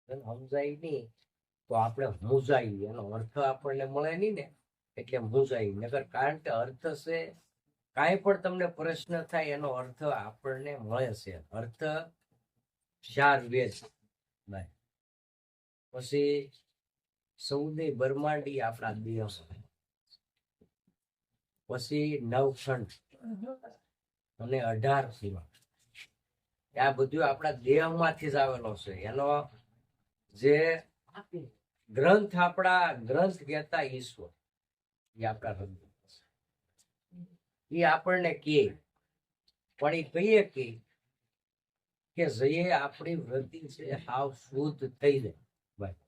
સમજાય નહીં તો આપણે મૂંઝાઈએ, એનો અર્થ આપણને મળે નહીં ને એટલે મૂંઝાઈ. નગર કારણ કે અર્થ છે, કાંઈ પણ તમને પ્રશ્ન થાય એનો અર્થ આપણને મળે છે. અર્થ ચાર વેદ, પછી સૌદે બ્રહ્માંડી આપણા દેહ, પછી નવખંડ અને 18 સીમા. આ બધું આપણા દેહમાંથી જ આવેલો છે. એનો જે ગ્રંથ, આપણા ગ્રંથ કહેતા ઈશ્વર, એ આપણા હૃદય, એ આપણને કહે, પણ એ કહીએ કે જે આપણી વૃત્તિ છે હાવ શુદ્ધ થઈ જાય. ભાઈ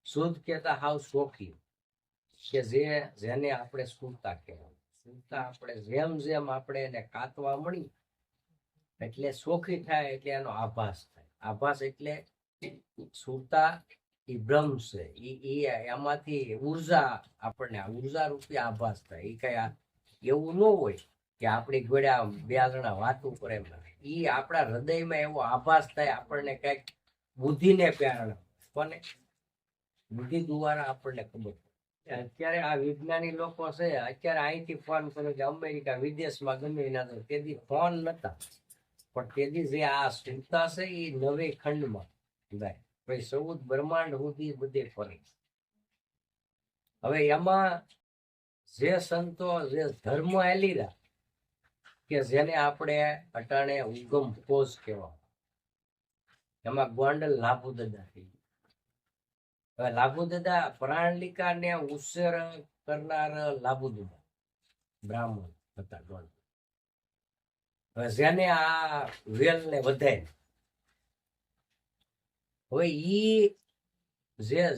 શુદ્ધ કહેતા હાવ ચોખ્ખી, કે જેને આપણે શુદ્ધતા કહેવાય. શુદ્ધતા આપણે જેમ જેમ આપણે એને કાતવા મળી એટલે ચોખ્ખી થાય, એટલે એનો આભાસ થાય. આભાસ એટલે શુદ્ધતા એ બ્રહ્મ છે, એમાંથી ઉર્જા આપણને ઉર્જા રૂપી આભાસ થાય. એ કઈ એવું ન હોય કે આપણી ઘોડ્યા બે જણા વાતો કરે, એ આપણા હૃદયમાં એવો આભાસ થાય આપણને, કઈક બુદ્ધિને પ્રેરણા, કોને બુદ્ધિ દ્વારા આપણને ખબર. અત્યારે આ વિજ્ઞાની લોકો છે, અત્યારે અહીંથી ફોન કરે કે અમેરિકા વિદેશમાં ગમે એના, તેથી ફોન નતા, પણ તેથી જે આ સુરતા છે એ નવે ખંડમાં ભાઈ 14 બ્રહ્માંડ સુધી બધે ફરે. હવે એમાં જે સંતો, જે ધર્મ એલીરા, કે જેને આપણે અટાણે ઉગમ કોષ કહેવા, એમાં ગોંડલ લાભુ દાદા થઈ. હવે લાભુ દાદા પ્રાણલિકા ને ઉછેર કરનાર લાભુ દાદા બ્રાહ્મણ હતા ગોંડલ. હવે જેને આ વેલ ને વધાય, હવે ઈ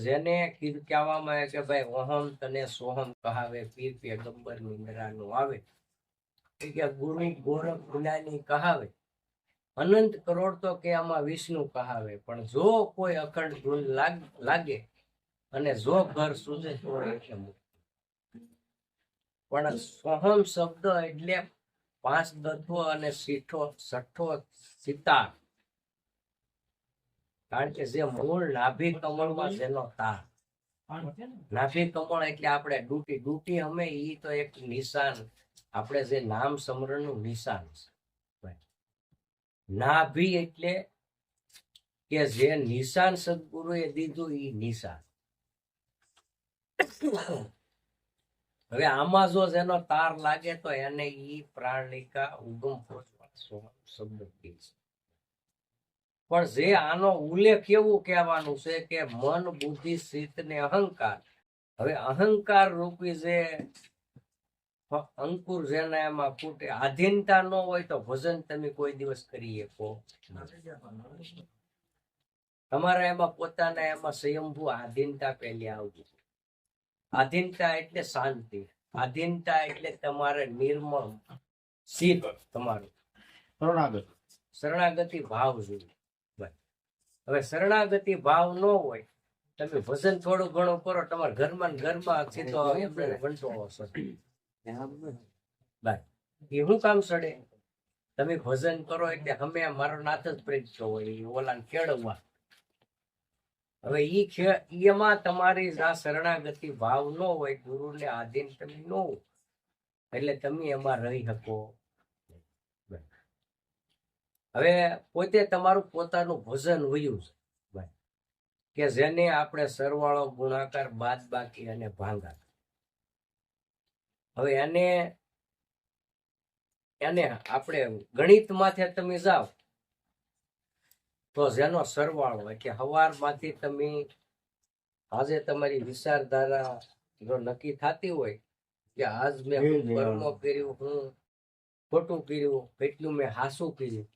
જેને કહેવામાં આવે કે ભાઈ ઓહમ તને સોહમ કહાવે, પીર પેગંબર નિંદ્રાનું આવે, કે ગુરુ ગોરખ જ્ઞાની કહાવે, અનંત કરોડ તો કે આમાં વિષ્ણુ કહાવે, પણ જો કોઈ અખંડ ગુણ લાગે અને જો ઘર સૂજે તો એટલે મુક્તિ. પણ સોહમ શબ્દ એટલે 5 તત્વ અને છઠ્ઠો સિતાર. કારણ કે જે મૂળ નાભી કમળમાં જેનો તાર, નાભી કમળ એટલે આપણે ડૂટી અમે, ઈ તો એક નિશાન, આપણે જે નામ સ્મરણનું નિશાન છે. નાભી એટલે કે જે નિશાન સદગુરુએ દીધું એ નિશાન. હવે આમાં જો જેનો તાર લાગે તો એને ઈ પ્રાણલિકા ઉગમ શબ્દ કહે છે. પણ જે આનો ઉલ્લેખ એવું કહેવાનું છે કે મન, બુદ્ધિ, ચિત્ત ને અહંકાર. હવે અહંકાર રૂપી જે અંકુર જેના એમાં ફૂટે, આધીનતા ન હોય તો ભજન તમે કોઈ દિવસ કરી શકો. તમારા એમાં પોતાના એમાં સ્વયંભૂ આધીનતા પહેલી આવતી. આધીનતા એટલે શાંતિ, આધીનતા એટલે તમારે નિર્મળ શીત, તમારું શરણાગતિ ભાવ જોઈએ. હવે શરણાગતિ ભાવ ન હોય, તમે ભજન થોડું ઘણું કરો, તમારા ઘરમાં સીધો ઘંટો હશે, એ શું કામ સડે? તમે ભજન કરો એટલે અમે મારો નાથ જ પ્રેમ હોય, ઓલા ખેડવા. હવે એમાં તમારી આ શરણાગતિ ભાવ ન હોય, ગુરુને આધીન તમે ન હોય, એટલે તમે એમાં રહી શકો. હવે પોતે તમારું પોતાનું ભજન વયું છે કે જેને આપણે સરવાળો, ગુણાકાર, બાદ બાકી અને ભાંગાકાર. હવે એને આપણે ગણિત માથે તમે જાઓ તો જેનો સરવાળો એટલે હવારમાંથી તમે આજે તમારી વિચારધારા જો નક્કી થતી હોય કે આજ મેં કર્મો કર્યું, હું ખોટું કર્યું, કેટલું મેં હાસું કર્યું,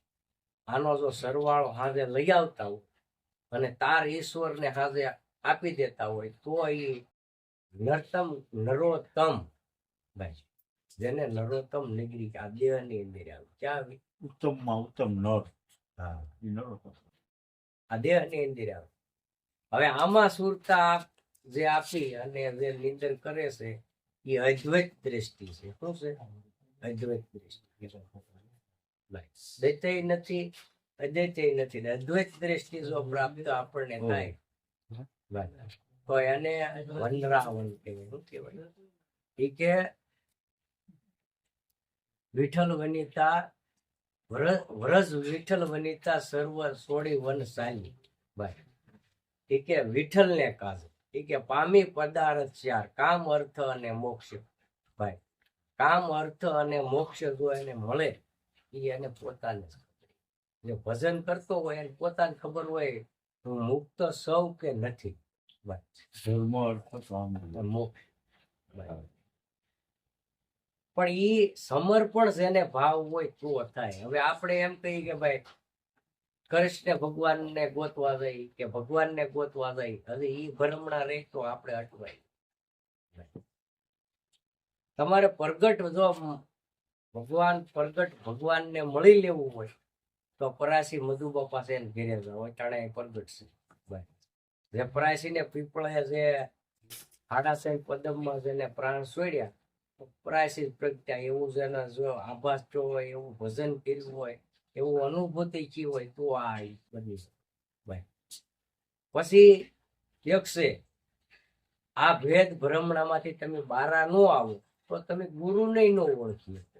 આનો જો સરવાળો હાજે લઈ આવતા હોય અને તાર ઈશ્વરને હાજે આપી દેતા હોય તો એ નરોત્તમ ભાઈ, જેને નરોત્તમ નીકળી આ દેહની અંદર આવે, ક્યાં ઉત્તમમાં ઉત્તમ નર, હા આ દેહની અંદર આવે. હવે આમાં સુરતા જે આપી અને જે નિંદર કરે છે એ અદ્વૈત દ્રષ્ટિ છે. શું છે? અદ્વૈત દ્રષ્ટિ. દૈત્ય નથી, અદ્વૈત નથી. અદ્વૈત દ્રષ્ટિ જો પ્રાપ્ત આપણને થાય તો એને વનરાવન કહેવાય. શું કહેવાય? એ કે વિઠ્ઠલ વનિતા વ્રજ વિઠ્ઠલ વનિતા સર્વ સોડી વન સાલી. ભાઈ એ કે વિઠ્ઠલ ને કાજે એ કે પામી પદાર્થ ચાર કામ અર્થ અને મોક્ષ. ભાઈ કામ અર્થ અને મોક્ષ જો એને મળે એ એને પોતાને જે ભજન કરતો હોય એને પોતાને ખબર હોય હું મુક્ત સૌ કે નથી. ધર્મ અર્થ કામ મોક્ષ. પણ ઈ સમર્પણ જેને ભાવ હોય તો થાય. હવે આપણે એમ કહીએ કે ભાઈ કૃષ્ણ ભગવાનને ગોતવા જાય કે ભગવાનને ગોતવા જાય, હવે ઈ ભરમણા રહે તો આપણે અટવાય. તમારે પ્રગટ જો ભગવાનને મળી લેવું હોય તો પરાશી મધુબા પાસે ઘેરે જાવ. ટાણે પ્રગટ છે ભાઈ. જે પરાશીને પીપળે જે આડાસઈ પદમમાં જેને પ્રાણ છોડ્યા પરાશી પ્રગટ્યા. એવું જેને જો આભાસ થયો હોય, એવું ભજન કર્યું હોય, એવું અનુભૂતિ કી હોય તો આ બની ભાઈ. પછી એક છે આ ભેદ ભ્રમણામાંથી તમે બારા ન આવો તો તમે ગુરુને ન ઓળખી શકો.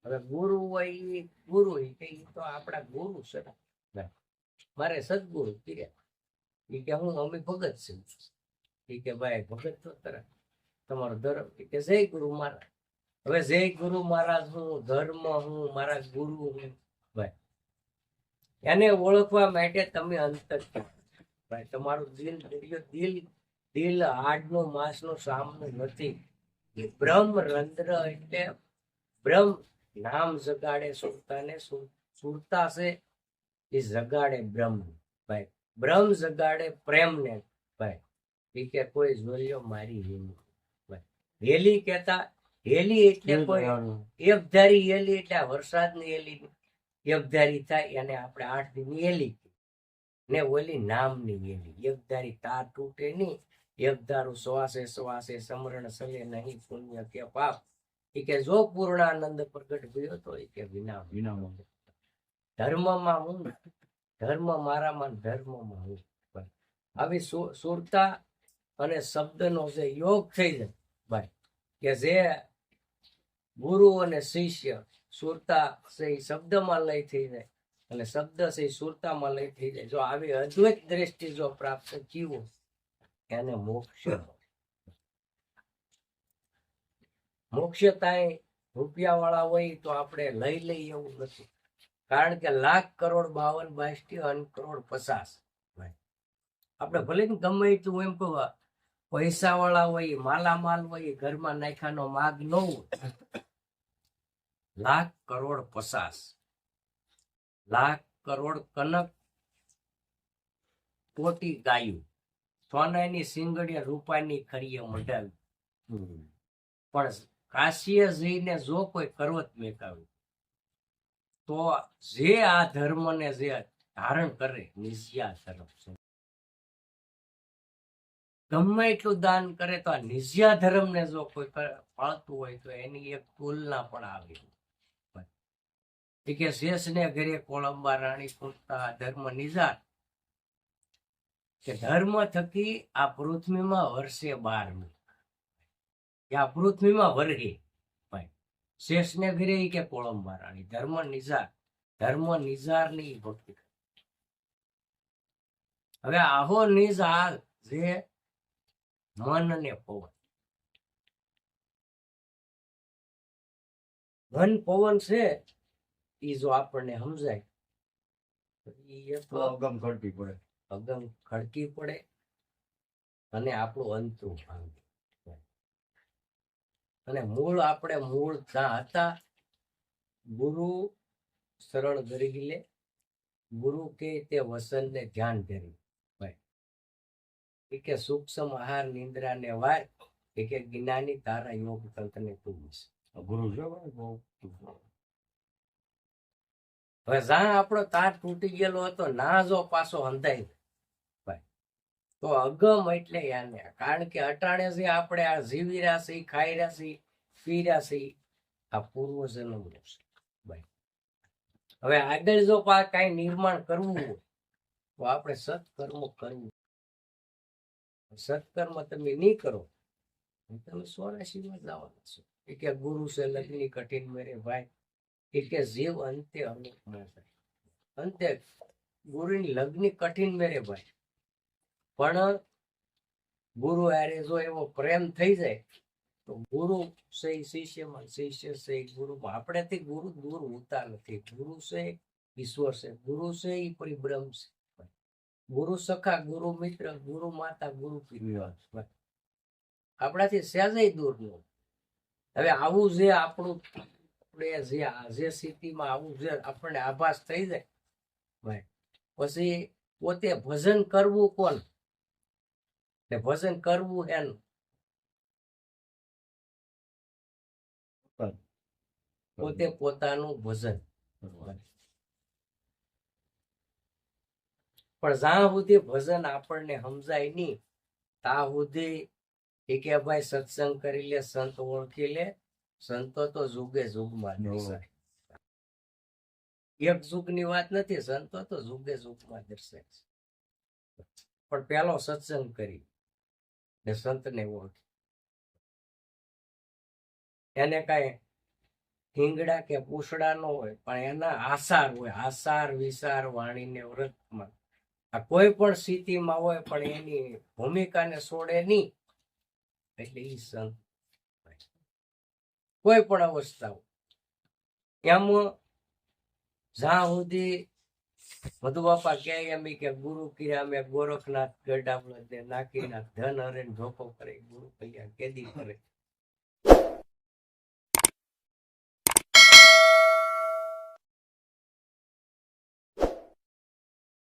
હવે ગુરુ હોય એ ગુરુ કે તો આપણા ગુરુ છે. મારે સદગુરુ કર્યા એ કે હું અમે ભગત છે. એ કે ભાઈ ભગત તો તરત તમારો ધર્મ કે જય ગુરુ મહારાજ. હવે જય ગુરુ મહારાજ હું ધર્મ હું મારા ગુરુ હું ભાઈ. એને ઓળખવા માટે તમે અંતર ભાઈ તમારું દિલ દિલ હાડનું માંસનું સામનું નથી. બ્રહ્મ રંધ્ર એટલે બ્રહ્મ નામ જગાડે સુરતાને. સુરતા છે એ જગાડે બ્રહ્મ ભાઈ. બ્રહ્મ જગાડે પ્રેમને ભાઈ. એ કે કોઈ જોયો મારી હેલી ભાઈ. હેલી કેતા હેલી એટલે કોઈ એકધારી હેલી એટલે વરસાદની હેલી એકધારી થાય એને આપણે 8 દિનની હેલી ને ઓલી નામની હેલી. એકધારી તાર તૂટે નહીં. એકધારું શ્વાસે શ્વાસે સમરણ સલે નહીં પુણ્ય કે પાપ. એ કે જો પૂર્ણાનંદ પ્રગટ થયો તો એ કે વિના ધર્મમાં હું ધર્મ મારામાં ધર્મમાં હું. આવી સુરતા અને શબ્દનો જે યોગ થઈ જાય ભાઈ કે જે ગુરુ અને શિષ્ય સુરતા છે એ શબ્દમાં લઈ થઈ જાય અને શબ્દ છે એ સુરતામાં લઈ થઈ જાય. જો આવી અદ્વૈત દ્રષ્ટિ જો પ્રાપ્ત જીવો એને મોક્ષ થાય. રૂપિયા વાળા હોય તો આપણે લઈ એવું નથી. કારણ કે 1,52,52 કરોડ 50 આપણે ભલે ને ગમે તું એમ કહો પૈસા વાળા હોય માલામાલ હોય ઘરમાં નાખાનો માગ ન હોય. 1,50,00,000 1,00,00,000 કનક કોટી ગાયું સોનાની સિંગડીએ રૂપાની ખરીએ મઢાવી. પણ કાશીએ જઈને જો કોઈ કરવત મેકાવ્યું તો જે આ ધર્મને જે ધારણ કરે નિજ્યા ધર્મ છે. ગમે એટલું દાન કરે તો આ નિજ્યા ધર્મને જો કોઈ પાળતું હોય તો એની એક તુલના પણ આવી. કે શેષને ઘરે કોળંબા રાણી પૂછતા ધર્મ નિજાર કે ધર્મ થકી આ પૃથ્વીમાં વર્ષે 12 આ પૃથ્વીમાં વર્ગે ભાઈ. શેષને ઘરે કે કોળંબા રાણી ધર્મ નિજાર ની ભક્તિ. હવે આહો નિજ આ જે મન અને પવન. મન પવન છે એ જો આપણને સમજાય અગમ ખડકી પડે અને આપણું અંતરું ભાંગે. અને આપણે મૂળ ત્યાં હતા ગુરુ શરણ ધરી લે. ગુરુ કે તે વસન ને ધ્યાન ધરી ભાઈ. કે સૂક્ષ્મ આહાર નિંદ્રા ને વાર કે જ્ઞાની તારા યોગ તંત્ર ને તું ગુરુ છે. હવે જ્યાં આપણો તાર તૂટી ગયેલો હતો ના જો પાછો હંધાઈ ભાઈ તો અગમ એટલે યાને. કારણ કે અટાણે જે આપણે આ જીવી રહ્યા છીએ ખાઈ રહ્યા છીએ પી રહ્યા છીએ આ પૂર્વ જન્મ છે ભાઈ. હવે આગળ જો કાંઈ નિર્માણ કરવું હોય તો આપણે સત્કર્મ કરવું. સત્કર્મ તમે નહીં કરો તમે 84 માં જવાના છો. એ કે ગુરુ છે લગ્ની કઠિન મેરે ભાઈ, એ કે જીવ અંતે અનુપ થાય. અંતે ગુરુની લગ્ની કઠિન મેરે ભાઈ, પણ ગુરુ હારે જો એવો પ્રેમ થઈ જાય તો ગુરુ છે ઈ શિષ્યમાં, શિષ્ય છે ઈ ગુરુમાં. આપણેથી ગુરુ દૂર હોતા નથી. ગુરુ છે ઈશ્વર છે, ગુરુ છે ઈ પરિબ્રહ્મ છે. ગુરુ સખા, ગુરુ મિત્ર, ગુરુ માતા, ગુરુ પિતા. આપણાથી સહેજય દૂર ન. હવે આવું જે આપણું આપણે જે સ્થિતિમાં આવું જે આપણને આભાસ થઈ જાય ભાઈ, પછી પોતે ભજન કરવું કોણ ને ભજન કરવું એનું. પોતે પોતાનું ભજન. પણ જ્યાં સુધી ભજન આપણને સમજાય નહીં ત્યાં સુધી એ કે ભાઈ સત્સંગ કરી લે, સંત ઓળખી લે. સંતો તો જુગે જુગમાં દર્શાય. એક જુગની વાત નથી, સંતો તો જુગે જુગમાં દર્શાય છે. પણ પેલો સત્સંગ કરી ને સંતને ઓળખી. એને કાંઈ હિંગડા કે પૂછડા ન હોય, પણ એના આસાર હોય. આસાર વિચાર વાણીને વ્રતમાં આ કોઈ પણ સ્થિતિમાં હોય પણ એની ભૂમિકાને છોડે નહીં. એટલે ઈ સંત કોઈ પણ અવસ્થા હોય. એમ જ્યાં સુધી મધુ બાપા કહે એમ કે ગુરુ કિયા મેં ગોરખનાથ ગઢા નાખીનાથ ધન હરે ધોકો કરે, ગુરુ કલ્યાણ કેદી કરે.